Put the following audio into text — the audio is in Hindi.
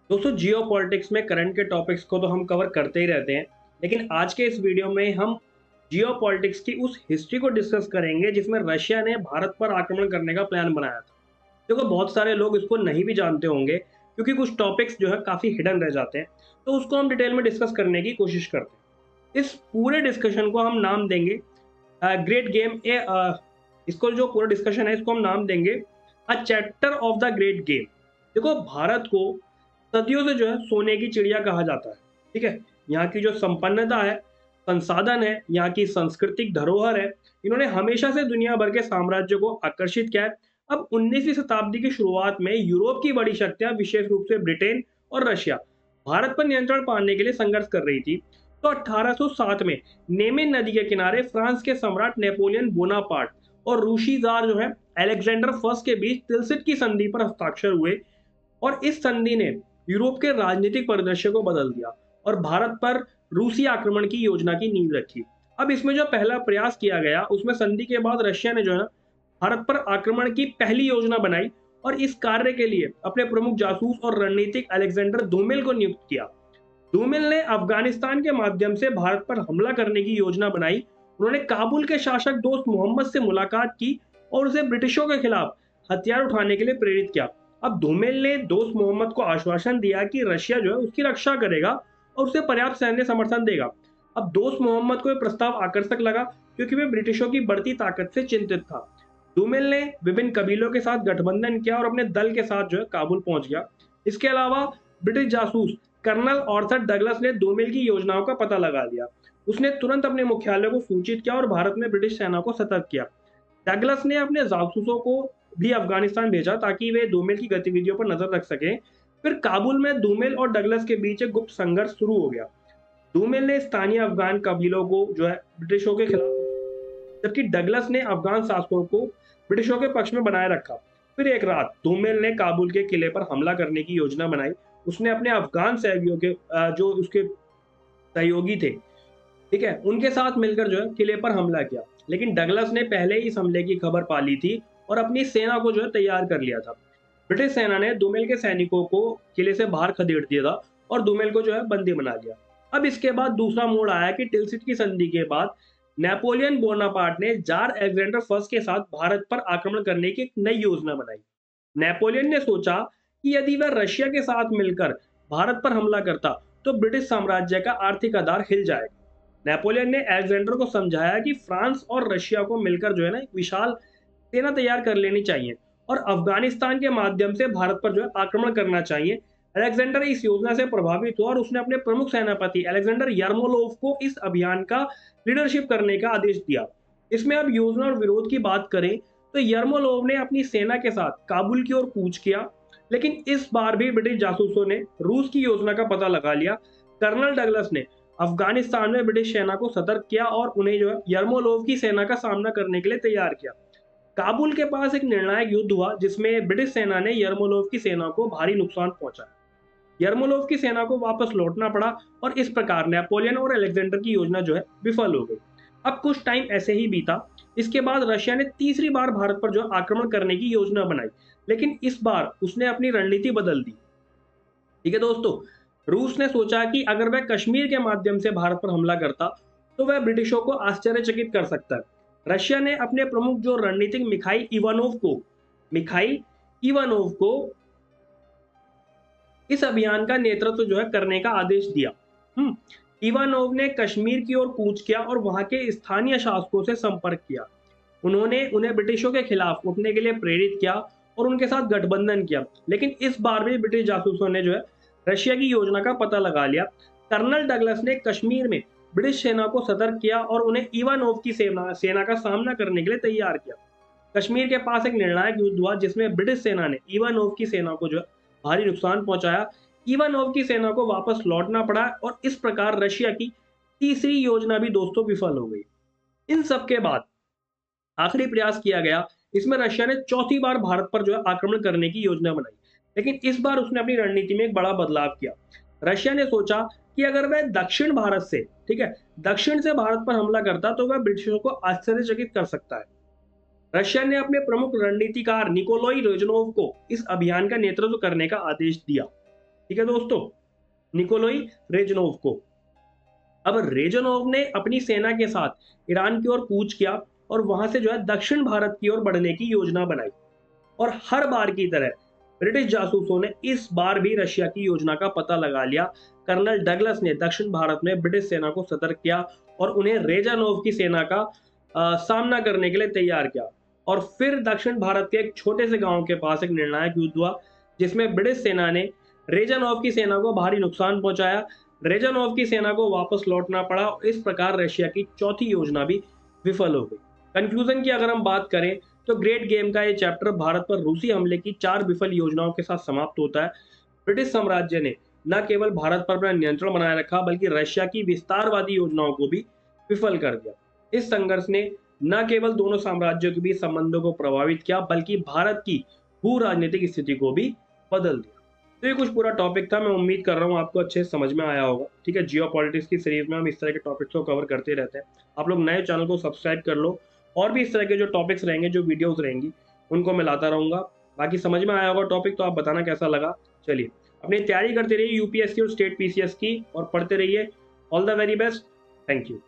दोस्तों जियो पॉलिटिक्स में करंट के टॉपिक्स को तो हम कवर करते ही रहते हैं, लेकिन आज के इस वीडियो में हम जियो पॉलिटिक्स की उस हिस्ट्री को डिस्कस करेंगे जिसमें रशिया ने भारत पर आक्रमण करने का प्लान बनाया था। देखो बहुत सारे लोग इसको नहीं भी जानते होंगे क्योंकि कुछ टॉपिक्स जो है काफ़ी हिडन रह जाते हैं, तो उसको हम डिटेल में डिस्कस करने की कोशिश करते हैं। इस पूरे डिस्कशन को हम नाम देंगे ग्रेट गेम ए इसको जो पूरा डिस्कशन है इसको हम नाम देंगे a chapter of the great game. देखो भारत को सदियों से जो है सोने की चिड़िया कहा जाता है। ठीक है, यहाँ की जो संपन्नता है, संसाधन है, यहाँ की सांस्कृतिक धरोहर है, इन्होंने हमेशा से दुनिया भर के साम्राज्य को आकर्षित किया है। अब 19वीं शताब्दी की शुरुआत में यूरोप की बड़ी शक्तियां विशेष रूप से ब्रिटेन और रशिया भारत पर नियंत्रण पाने के लिए संघर्ष कर रही थी। तो 1807 में नेमेन नदी के किनारे फ्रांस के सम्राट नेपोलियन बोनापार्ट और रूसी जार जो है अलेक्जेंडर फर्स्ट के बीच तिलसिट की संधि पर हस्ताक्षर हुए। और इस संधि ने यूरोप के राजनीतिक परिदृश्य को बदल दिया और भारत पर रूसी आक्रमण की योजना की नींव रखी। अब इसमें जो पहला प्रयास किया गया उसमें संधि के बाद रशिया ने जो है ना भारत पर आक्रमण की पहली योजना बनाई और इस कार्य के लिए अपने प्रमुख जासूस और रणनीतिक अलेक्जेंडर दुमिल को नियुक्त किया। दुमिल ने अफगानिस्तान के माध्यम से भारत पर हमला करने की योजना बनाई। उन्होंने काबुल के शासक दोस्त मोहम्मद से मुलाकात की और उसे ब्रिटिशों के खिलाफ हथियार उठाने के लिए प्रेरित किया। अब धूमेल ने दोस्त मोहम्मद को आश्वासन दिया कि रशिया जो है उसकी रक्षा करेगा और उसे पर्याप्त सैन्य समर्थन देगा। अब दोस्त मोहम्मद को यह प्रस्ताव आकर्षक लगा क्योंकि वे ब्रिटिशों की बढ़ती ताकत से चिंतित था। धूमेल ने विभिन्न कबीलों के साथ गठबंधन किया और अपने दल के साथ जो है काबुल पहुंच गया। इसके अलावा ब्रिटिश जासूस कर्नल ऑर्थर डगलस ने धूमेल की योजनाओं का पता लगा लिया। उसने तुरंत अपने मुख्यालय को सूचित किया और भारत में ब्रिटिश सेना को सतर्क किया। डगलस ने अपने जासूसों को भी अफगानिस्तान भेजा ताकि वे धूमेल की गतिविधियों पर नजर रख सकें। फिर काबुल में धूमेल और डगलस के बीच एक गुप्त संघर्ष शुरू हो गया। धूमेल ने स्थानीय अफगान कबीलों को जो है ब्रिटिशों के खिलाफ, जबकि डगलस ने अफगान शासकों को ब्रिटिशों के पक्ष में बनाए रखा। फिर एक रात धूमेल ने काबुल के किले पर हमला करने की योजना बनाई। उसने अपने अफगान सहयोगियों के जो उसके सहयोगी थे, ठीक है, उनके साथ मिलकर जो है किले पर हमला किया। लेकिन डगलस ने पहले ही इस हमले की खबर पा ली थी और अपनी सेना को जो है तैयार कर लिया था। ब्रिटिश सेना ने दुमेल के सैनिकों को किले से बाहर खदेड़ दिया था और दुमेल को जो है बंदी बना लिया। अब इसके बाद दूसरा मोड़ आया कि टिलसिट की संधि के बाद नेपोलियन बोनापार्ट ने जार अलेक्जेंडर फर्स्ट के साथ भारत पर आक्रमण करने की एक नई योजना बनाई। नेपोलियन ने सोचा कि यदि वह रशिया के साथ मिलकर भारत पर हमला करता तो ब्रिटिश साम्राज्य का आर्थिक आधार हिल जाएगा। नेपोलियन ने अलेक्जेंडर को समझाया कि फ्रांस और रशिया को मिलकर जो है ना एक विशाल सेना तैयार कर लेनी चाहिए और अफगानिस्तान के माध्यम से भारत पर जो है आक्रमण करना चाहिए। अलेक्जेंडर इस योजना से प्रभावित हुआ और उसने अपने प्रमुख सेनापति अलेक्जेंडर यर्मोलोव को इस अभियान का लीडरशिप करने का आदेश दिया। इसमें अब योजना और विरोध की बात करें तो यर्मोलोव ने अपनी सेना के साथ काबुल की ओर कूच किया, लेकिन इस बार भी ब्रिटिश जासूसों ने रूस की योजना का पता लगा लिया। कर्नल डगलस ने अफगानिस्तान में ब्रिटिश सेना को सतर्क किया और उन्हें जो है यर्मोलोव की सेना का सामना करने के लिए तैयार किया। काबुल के पास एक निर्णायक युद्ध हुआ जिसमें ब्रिटिश सेना ने यर्मोलोव की सेना को भारी नुकसान पहुंचाया। यर्मोलोव की सेना को वापस लौटना पड़ा और इस प्रकार नेपोलियन और अलेक्जेंडर की योजना जो है विफल हो गई। अब कुछ टाइम ऐसे ही बीता। इसके बाद रशिया ने तीसरी बार भारत पर जो आक्रमण करने की योजना बनाई, लेकिन इस बार उसने अपनी रणनीति बदल दी। ठीक है दोस्तों, रूस ने सोचा कि अगर वह कश्मीर के माध्यम से भारत पर हमला करता तो वह ब्रिटिशों को आश्चर्यचकित कर सकता है। रशिया ने अपने प्रमुख जो रणनीतिक मिखाइल इवानोव को इस अभियान का नेतृत्व जो है करने का आदेश दिया। इवानोव ने कश्मीर की ओर कूच किया और वहां के स्थानीय शासकों से संपर्क किया। उन्होंने उन्हें ब्रिटिशों के खिलाफ उठने के लिए प्रेरित किया और उनके साथ गठबंधन किया। लेकिन इस बार भी ब्रिटिश जासूसों ने जो है रशिया की योजना का पता लगा लिया। कर्नल डगलस ने कश्मीर में ब्रिटिश सेना को सतर्क किया और उन्हें इवानोव की सेना का सामना करने के लिए तैयार किया। कश्मीर के पास एक निर्णायक युद्ध हुआ जिसमें ब्रिटिश सेना ने इवानोव की सेना को जो है भारी नुकसान पहुंचाया। इवानोव की सेना को वापस लौटना पड़ा और इस प्रकार रशिया की तीसरी योजना भी दोस्तों विफल हो गई। इन सब के बाद आखिरी प्रयास किया गया। इसमें रशिया ने चौथी बार भारत पर जो है आक्रमण करने की योजना बनाई, लेकिन इस बार उसने अपनी रणनीति में एक बड़ा बदलाव किया। रशिया ने सोचा कि अगर वह दक्षिण भारत से, ठीक है, दक्षिण से भारत पर हमला करता तो वह ब्रिटिशों को आश्चर्यचकित कर सकता है। रशिया ने अपने प्रमुख रणनीतिकार निकोलाई रोजनोव को इस अभियान का नेतृत्व करने का आदेश दिया। ठीक है दोस्तों, निकोलाई रेजनोव को। अब रेजनोव ने अपनी सेना के साथ ईरान की ओर कूच किया और वहां से जो है दक्षिण भारत की ओर बढ़ने की योजना बनाई। और हर बार की तरह ब्रिटिश जासूसों ने इस बार भी रशिया की योजना का पता लगा लिया। कर्नल डगलस ने दक्षिण भारत में ब्रिटिश सेना को सतर्क किया और उन्हें रेजानोव की सेना का सामना करने के लिए तैयार किया। और फिर दक्षिण भारत के एक छोटे से गांव के पास एक निर्णायक युद्ध हुआ, जिसमें ब्रिटिश सेना ने रेजानोव की सेना को भारी नुकसान पहुंचाया। रेजानोव की सेना को वापस लौटना पड़ा और इस प्रकार रशिया की चौथी योजना भी विफल हो गई। कंक्लूजन की अगर हम बात करें तो ग्रेट गेम का ये चैप्टर भारत पर रूसी हमले की 4 विफल योजनाओं के साथ समाप्त होता है। ब्रिटिश साम्राज्य ने न केवल भारत पर अपना नियंत्रण बनाए रखा, बल्कि रशिया की विस्तारवादी योजनाओं को भी विफल कर दिया। इस संघर्ष ने न केवल दोनों साम्राज्यों के बीच संबंधों को प्रभावित किया, बल्कि भारत की भू राजनीतिक स्थिति को भी बदल दिया। तो ये कुछ पूरा टॉपिक था। मैं उम्मीद कर रहा हूँ आपको अच्छे से समझ में आया होगा। ठीक है, जियो पॉलिटिक्स की सीरीज में हम इस तरह के टॉपिक्स को कवर करते रहते हैं। आप लोग नए चैनल को सब्सक्राइब कर लो, और भी इस तरह के जो टॉपिक्स रहेंगे, जो वीडियोस रहेंगी, उनको मैं लाता रहूंगा। बाकी समझ में आया होगा टॉपिक, तो आप बताना कैसा लगा। चलिए, अपनी तैयारी करते रहिए यूपीएससी और स्टेट पीसीएस की, और पढ़ते रहिए। All the very best. Thank you.